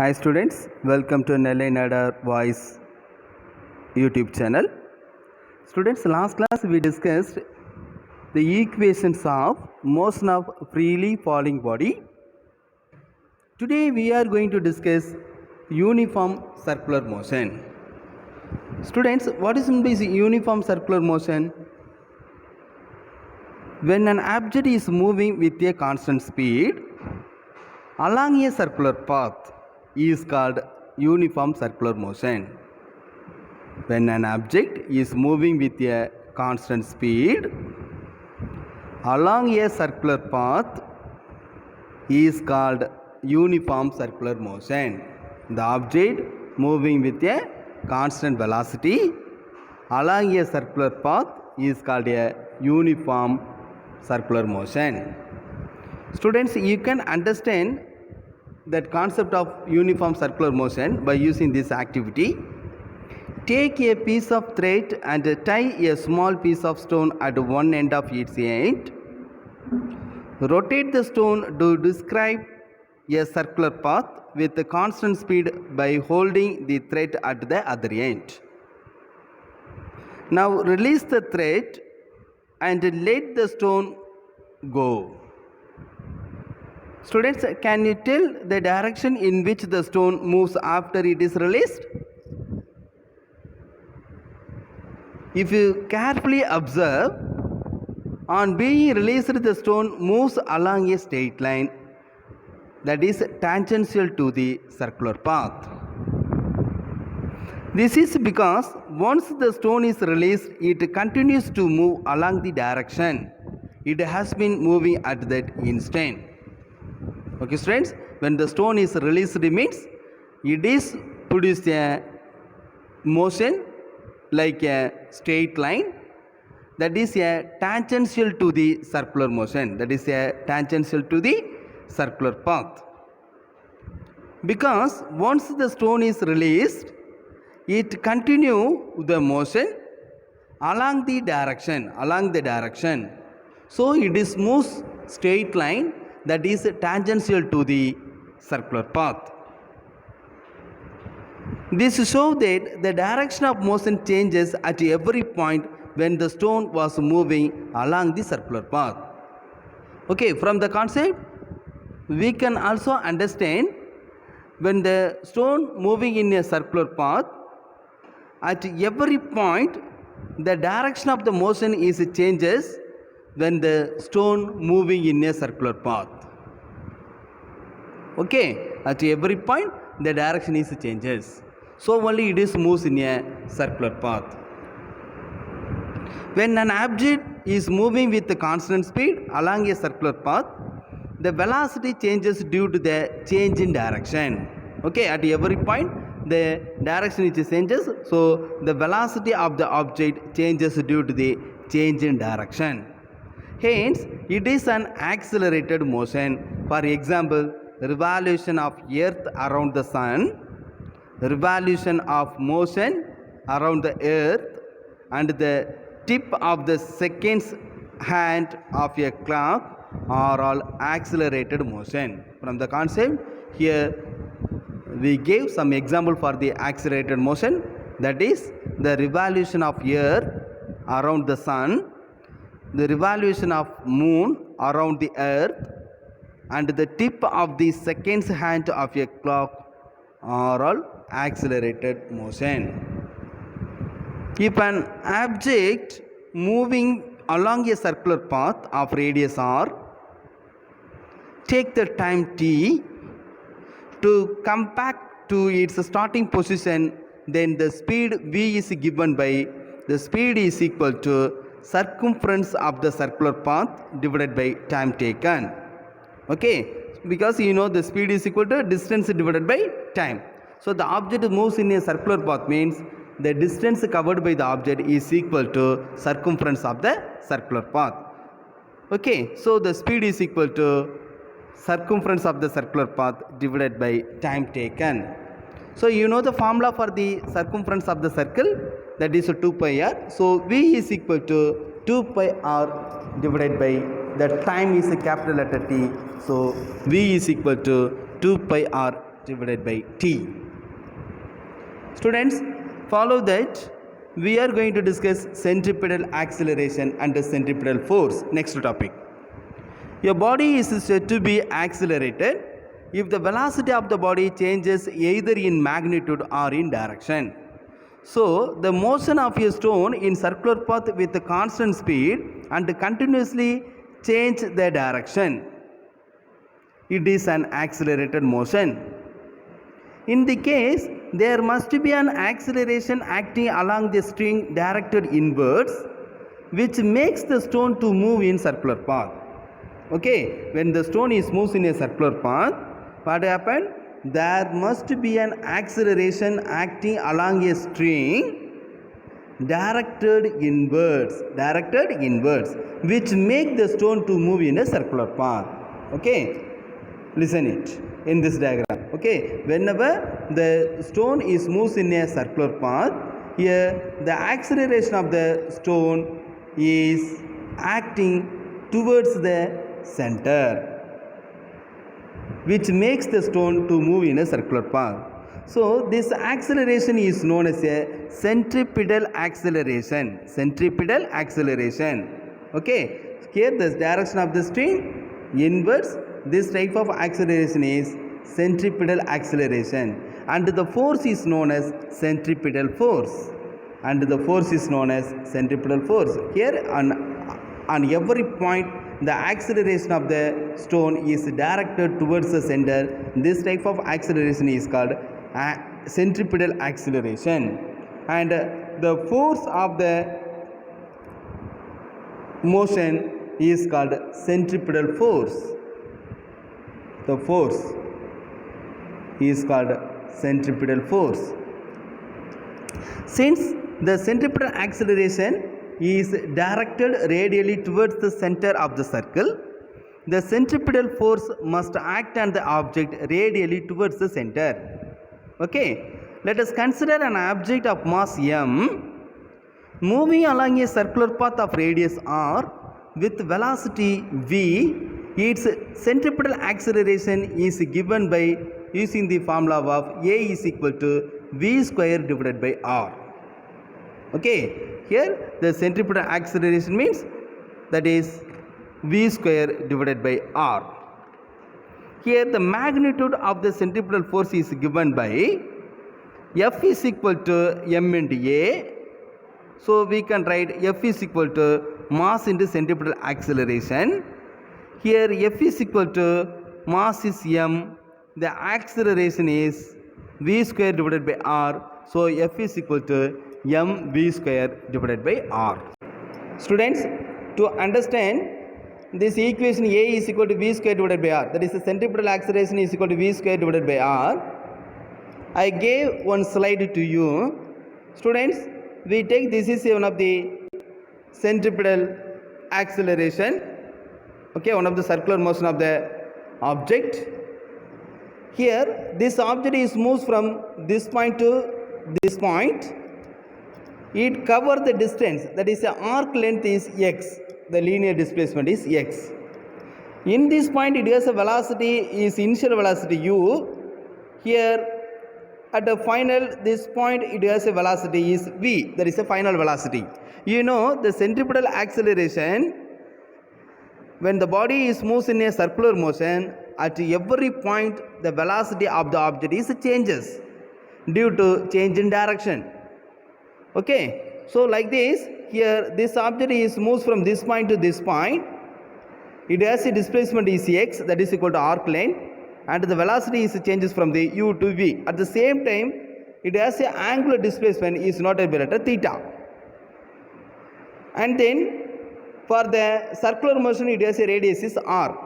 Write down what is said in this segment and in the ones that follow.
Hi students, welcome to NADAR'S Voice YouTube channel. Students, last class we discussed the equations of motion of freely falling body. Today we are going to discuss uniform circular motion. Students, what is meant by uniform circular motion? When an object is moving with a constant speed along a circular path is called uniform circular motion. When an object is moving with a constant speed along a circular path is called uniform circular motion. The object moving with a constant velocity along a circular path is called a uniform circular motion. Students, you can understand that concept of uniform circular motion by using this activity. Take a piece of thread and tie a small piece of stone at one end of its end. Rotate the stone to describe a circular path with a constant speed by holding the thread at the other end. Now release the thread and let the stone go. Students, can you tell the direction in which the stone moves after it is released? If you carefully observe, on being released the stone moves along a straight line that is tangential to the circular path. This is because once the stone is released, it continues to move along the direction it has been moving at that instant. Okay students, when the stone is released, it means it is produced a motion like a straight line that is a tangential to the circular motion, that is a tangential to the circular path. Because once the stone is released, it continue the motion along the direction. So it is moves straight line that is tangential to the circular path. This shows that the direction of motion changes at every point when the stone was moving along the circular path. Okay, from the concept we can also understand when the stone moving in a circular path, at every point the direction of the motion is changes when the stone moving in a circular path. Okay, at every point the direction is changes, so only it is moves in a circular path. When an object is moving with a constant speed along a circular path, the velocity changes due to the change in direction. Okay, at every point the direction is changes, so the velocity of the object changes due to the change in direction. Hence, it is an accelerated motion. For example, revolution of Earth around the Sun, revolution of motion around the Earth, and the tip of the second's hand of a clock are all accelerated motion. From the concept here, we gave some example for the accelerated motion, that is the revolution of Earth around the Sun, the revolution of moon around the earth, and the tip of the second's hand of a clock are all accelerated motion. If an object moving along a circular path of radius r take the time t to come back to its starting position, then the speed v is given by the speed is equal to circumference of the circular path divided by time taken. Okay, because you know the speed is equal to distance divided by time. So the object moves in a circular path means the distance covered by the object is equal to circumference of the circular path. Okay, so the speed is equal to circumference of the circular path divided by time taken. So you know the formula for the circumference of the circle, that is 2 pi r. So v is equal to 2 pi r divided by the time is a capital letter T. So v is equal to 2 pi r divided by T. Students, follow that. We are going to discuss centripetal acceleration and the centripetal force. Next topic. Your body is said to be accelerated if the velocity of the body changes either in magnitude or in direction. So, the motion of a stone in circular path with a constant speed and continuously change the direction, it is an accelerated motion. In the case, there must be an acceleration acting along the string directed inwards, which makes the stone to move in circular path. Okay, when the stone is moves in a circular path, what happened? There must be an acceleration acting along a string directed inwards, which make the stone to move in a circular path. Okay, listen it in this diagram. Okay, whenever the stone is moves in a circular path, here the acceleration of the stone is acting towards the center, which makes the stone to move in a circular path. So, this acceleration is known as a centripetal acceleration. Centripetal acceleration. Okay, here the direction of the string inwards. This type of acceleration is centripetal acceleration, and the force is known as centripetal force. Here on every point, the acceleration of the stone is directed towards the center. This type of acceleration is called centripetal acceleration, and the force of the motion is called centripetal force. The force is called centripetal force. Since the centripetal acceleration is directed radially towards the center of the circle, the centripetal force must act on the object radially towards the center. Okay, let us consider an object of mass m moving along a circular path of radius r with velocity v. Its centripetal acceleration is given by using the formula of A is equal to v square divided by r. Okay, here the centripetal acceleration means that is v square divided by r. Here the magnitude of the centripetal force is given by F is equal to m into A. So we can write F is equal to mass into centripetal acceleration. Here F is equal to mass is m, the acceleration is v square divided by r. So F is equal to mv square divided by r. Students, to understand this equation A is equal to v square divided by r, that is the centripetal acceleration is equal to v square divided by r, I gave one slide to you. Students, we take this is one of the centripetal acceleration. Okay, one of the circular motion of the object. Here this object is moves from this point to this point. It covers the distance, that is the arc length is x, the linear displacement is x. In this point it has a velocity is initial velocity u. Here at the final this point it has a velocity is v, that is a final velocity. You know the centripetal acceleration, when the body is moves in a circular motion, at every point the velocity of the object is changes due to change in direction. Okay, so like this, here this object is moves from this point to this point. It has a displacement is x, that is equal to arc length, and the velocity is changes from the u to v. At the same time, it has a angular displacement is noted by letter theta. And then for the circular motion it has a radius is r.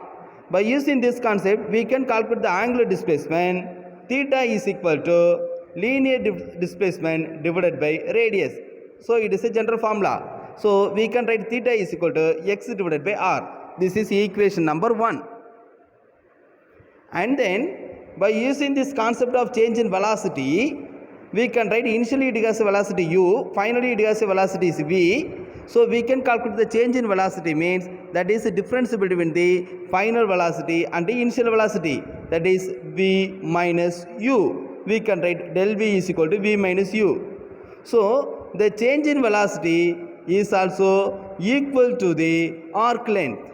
By using this concept, we can calculate the angular displacement. Theta is equal to linear displacement divided by radius. So it is a general formula. So we can write theta is equal to x divided by r. This is equation number 1. And then by using this concept of change in velocity, we can write initially it has a velocity u, finally it has a velocity is v. So we can calculate the change in velocity means that is the difference between the final velocity and the initial velocity, that is v minus u. We can write del v is equal to v minus u. So the change in velocity is also equal to the arc length.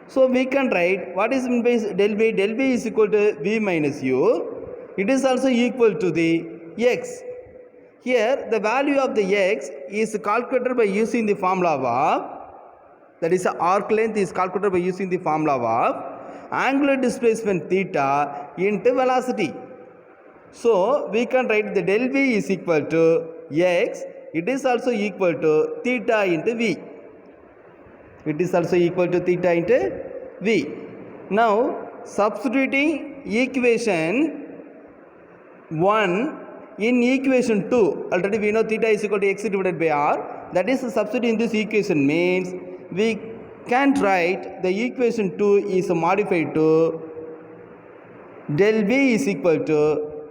So we can write what is meant by del v. Del v is equal to v minus u. It is also equal to the x. Here the value of the x is calculated by using the formula of, that is the arc length is calculated by using the formula of angular displacement theta into velocity. So we can write the del v is equal to x. It is also equal to theta into v. It is also equal to theta into v. Now substituting equation 1 in equation 2, already we know theta is equal to x divided by r. That is substituting this equation means we can write the equation 2 is modified to del v is equal to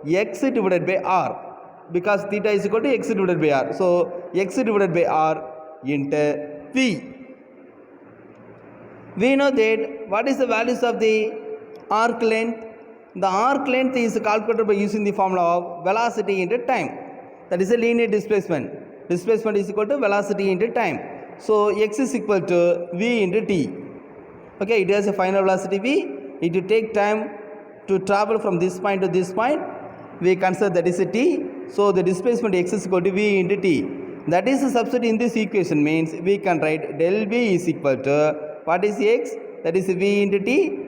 x divided by r, because theta is equal to x divided by r. So x divided by r into v. We know that what is the values of the arc length? The arc length is calculated by using the formula of velocity into time. That is a linear displacement. Displacement is equal to velocity into time. So x is equal to v into t. Okay, it has a final velocity v. It will take time to travel from this point to this point. We consider that is a t. So the displacement x is equal to v into t. That is a substitute in this equation means we can write del v is equal to what is x? That is v into t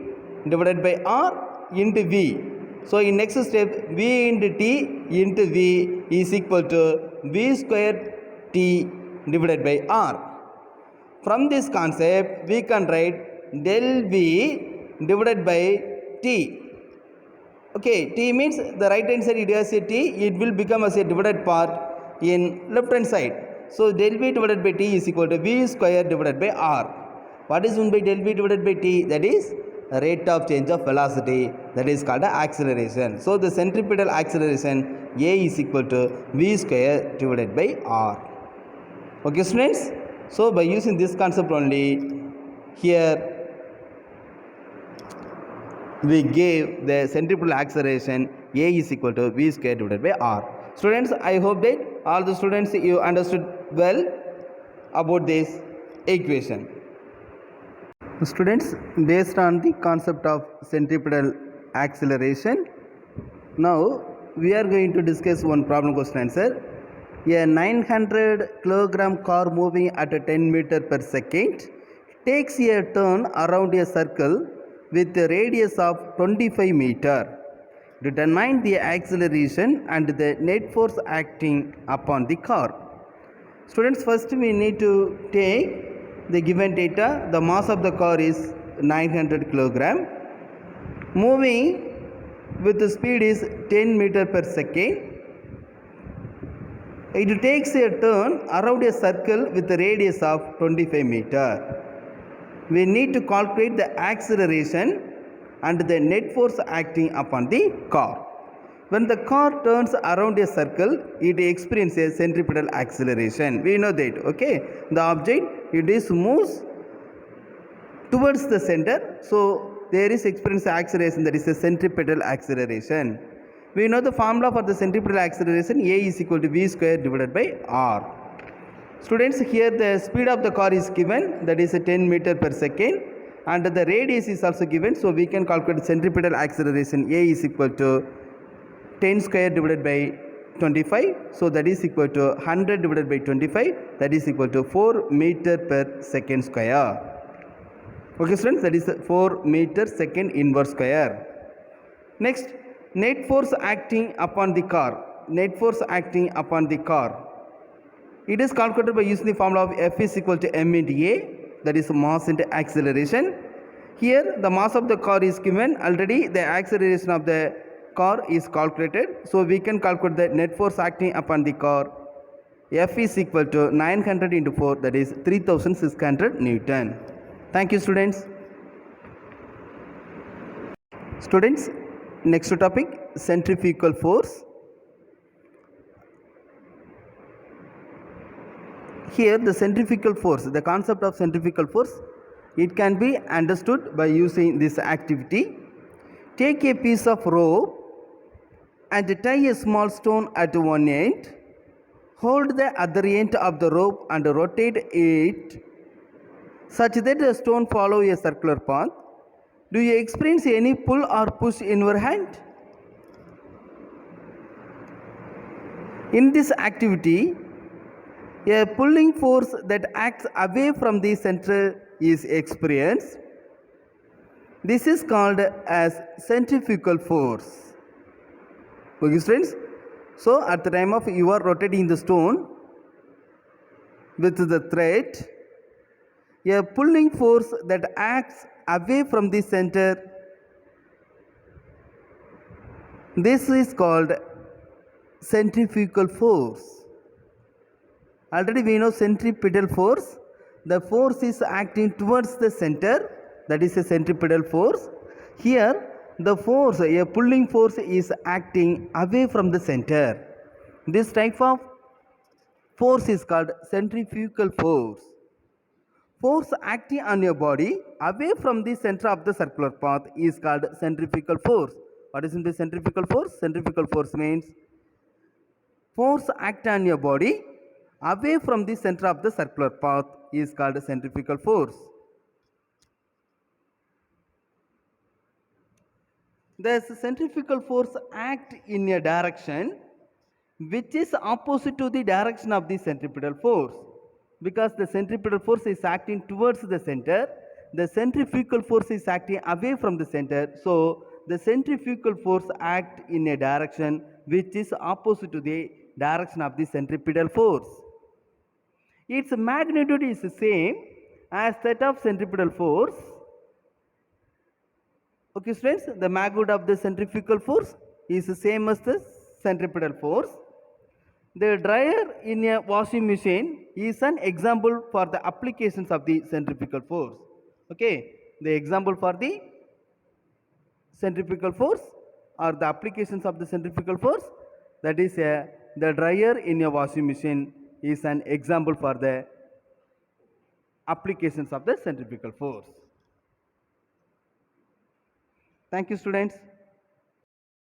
divided by r into v. So in next step v into t into v is equal to v square t divided by r. From this concept we can write del v divided by t. Okay, t means the right hand side it has a t, it will become as a divided part in left hand side. So del v divided by t is equal to v square divided by r. What is meant by del v divided by t? That is rate of change of velocity, that is called acceleration. So the centripetal acceleration A is equal to v square divided by r. Okay students, so by using this concept only, here we gave the centripetal acceleration A is equal to v square divided by r. Students, I hope that all the students you understood well about this equation. Students, based on the concept of centripetal acceleration, now we are going to discuss one problem question answer. A 900 kilogram car moving at 10 meter per second takes a turn around a circle with a radius of 25 meter. Determine the acceleration and the net force acting upon the car. Students, first we need to take the given data. The mass of the car is 900 kilogram, moving with the speed is 10 meter per second. It takes a turn around a circle with a radius of 25 meter. We need to calculate the acceleration and the net force acting upon the car. When the car turns around a circle, it experiences centripetal acceleration. We know that, okay? The object, it is moves towards the center. So there is experience acceleration, that is a centripetal acceleration. We know the formula for the centripetal acceleration, A is equal to v square divided by r. Students, here the speed of the car is given, that is a 10 meter per second, and the radius is also given. So we can calculate centripetal acceleration. A is equal to 10 square divided by 25, so that is equal to 100 divided by 25, that is equal to 4 meter per second square. Okay students, that is 4 meter second inverse square. Next, net force acting upon the car. Net force acting upon the car. It is calculated by using the formula of F is equal to m into A, that is mass into acceleration. Here the mass of the car is given, already the acceleration of the car is calculated. So we can calculate the net force acting upon the car. F is equal to 900 into 4, that is 3600 Newton. Thank you students. Students, next topic, centrifugal force. Here the centrifugal force, the concept of centrifugal force, it can be understood by using this activity. Take a piece of rope and tie a small stone at one end. Hold the other end of the rope and rotate it such that the stone follow a circular path. Do you experience any pull or push in your hand? In this activity, a pulling force that acts away from the center is experienced. This is called as centrifugal force. Okay, friends. So, at the time of you are rotating the stone with the thread, a pulling force that acts away from the center, this is called centrifugal force. Already we know centripetal force. The force is acting towards the center, that is a centripetal force. Here the force, a pulling force, is acting away from the center. This type of force is called centrifugal force. Force acting on your body away from the center of the circular path is called centrifugal force. What is the centrifugal force? Centrifugal force means force act on your body away from the center of the circular path is called centrifugal force. The centrifugal force act in a direction which is opposite to the direction of the centripetal force. Because the centripetal force is acting towards the center, the centrifugal force is acting away from the center. So, the centrifugal force act in a direction which is opposite to the direction of the centripetal force. Its magnitude is the same as that of centripetal force. Okay, friends, the magnitude of the centrifugal force is the same as the centripetal force. The dryer in a washing machine is an example for the applications of the centrifugal force. Okay, the example for the centrifugal force or the applications of the centrifugal force, that is the dryer in a washing machine is an example for the applications of the centrifugal force. Thank you, students.